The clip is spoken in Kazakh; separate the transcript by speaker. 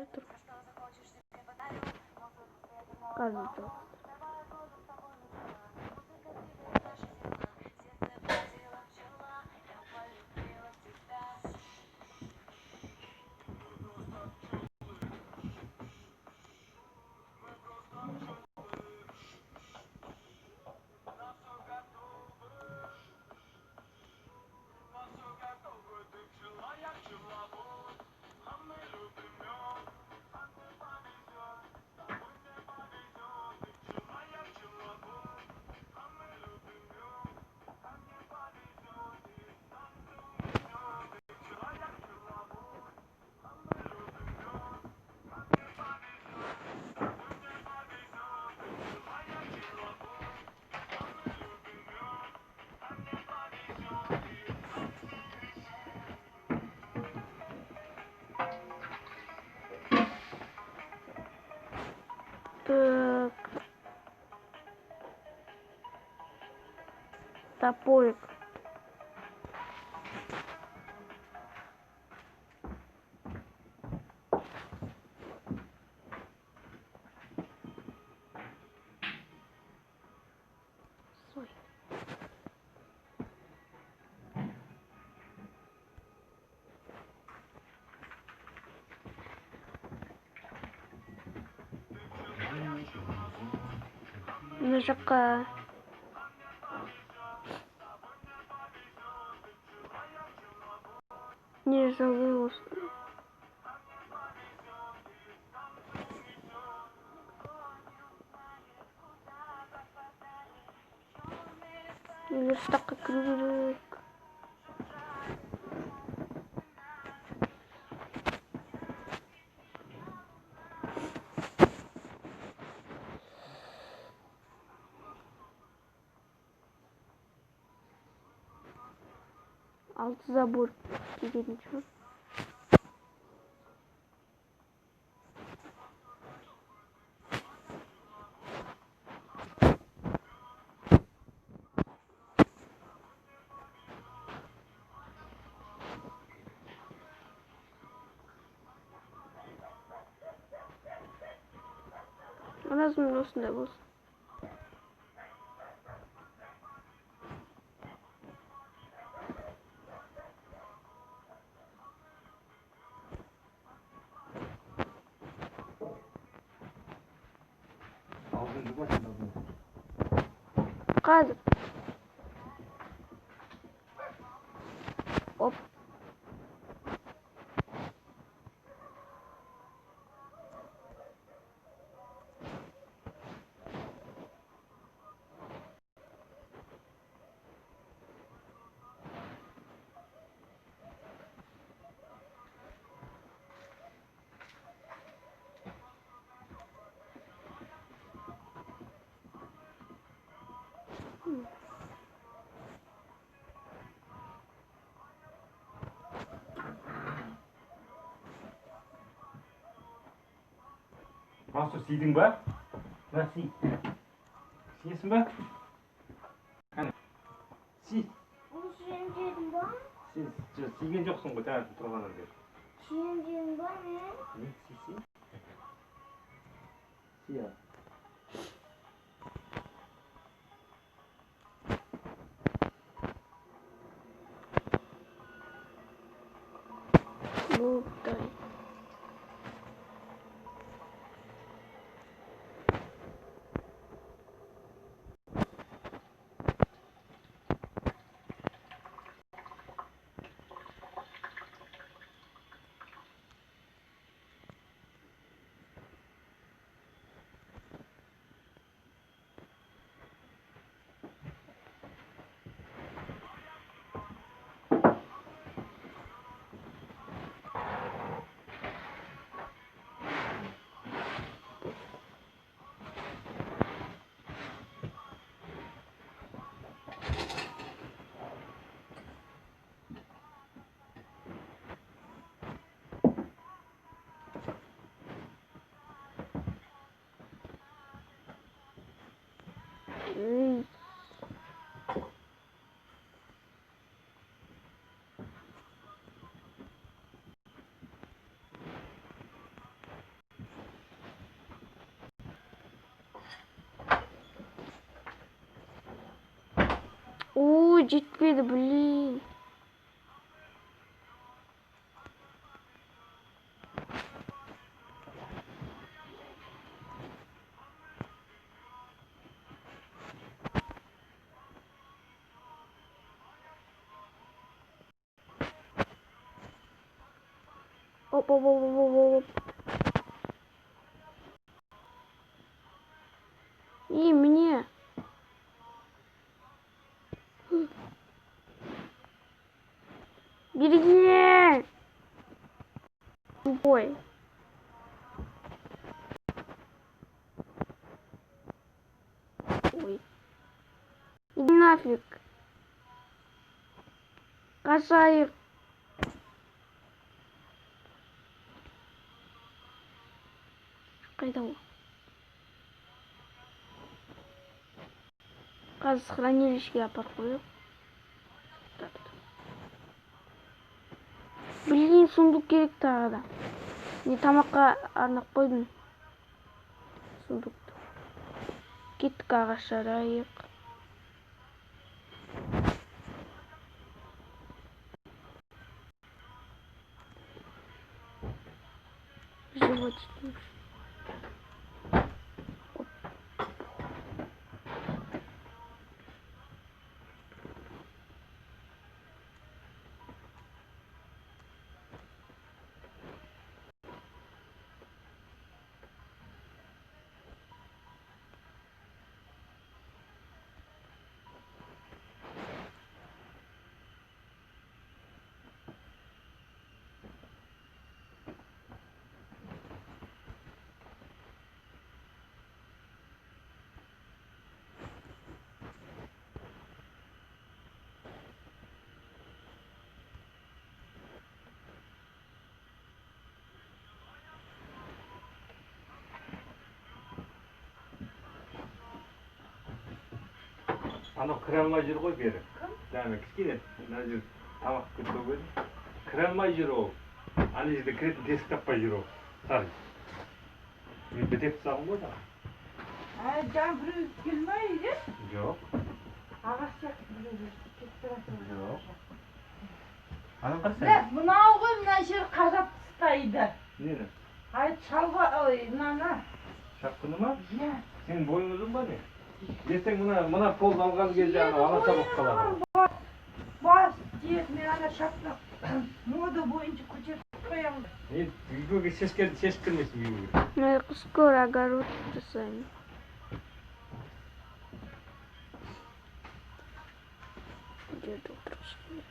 Speaker 1: Dur. Кажется. Так. Топорик. Соль. Ножака. Не залилось. Или так кружок. Altı zabur. Gibi nичего. Lazım olsun da olsun. Қазір. Оп.
Speaker 2: Mansur siydin ba? Lan siy. Siyesin ba? Hani? Siy.
Speaker 3: Onu suyuncuydum ben.
Speaker 2: Siygen жоқсың ғой таңертең тұрғаннан бері.
Speaker 3: Suyuncuydum ben mi?
Speaker 2: Ne? Siy. Siy ya.
Speaker 1: Buğday. Ой, жетпеді, блин. Оп, оп, оп, оп, оп, оп. И мне. Береги! Тупой. Ой. Иди нафиг. Кашаев. Қайда ол? Қазір хранилищеге апарып қояйық. Блин, сундук керек тағы да. Не тамаққа арнап қойдым. Сундукты. Кеттік ағаш жарайық. Животик.
Speaker 2: Анау кіре алмай жүр ғой бері. Жаңа кішкене мына жер тамақ күтіп еді. Кіре алмай жүр ол. Ана жерде кіретін тесік таппай жүр ол. Сары. Мен бітеп тастағым ғой да.
Speaker 4: Жаңа біреу келмейді?
Speaker 2: Жоқ.
Speaker 4: Ағаш сияқты біреу кетіп тұрады.
Speaker 2: Жоқ. Ана қарасай.
Speaker 4: Біләс, мынау ғой мына жер қажап тастайды.
Speaker 2: Нені?
Speaker 4: Шалға, мынаны.
Speaker 2: Шапқыны ма?
Speaker 4: Иә.
Speaker 2: Сенің бойың ұзын ба не? Ертең мына полды алған кезде ана болып қалады.
Speaker 4: Бас тиек, мен ана шапты мода бойынша көтеріп қоямын.
Speaker 2: Үйге шешіп келмейсің үйге.
Speaker 1: Скоро огород жасаймын. Где-то трошки.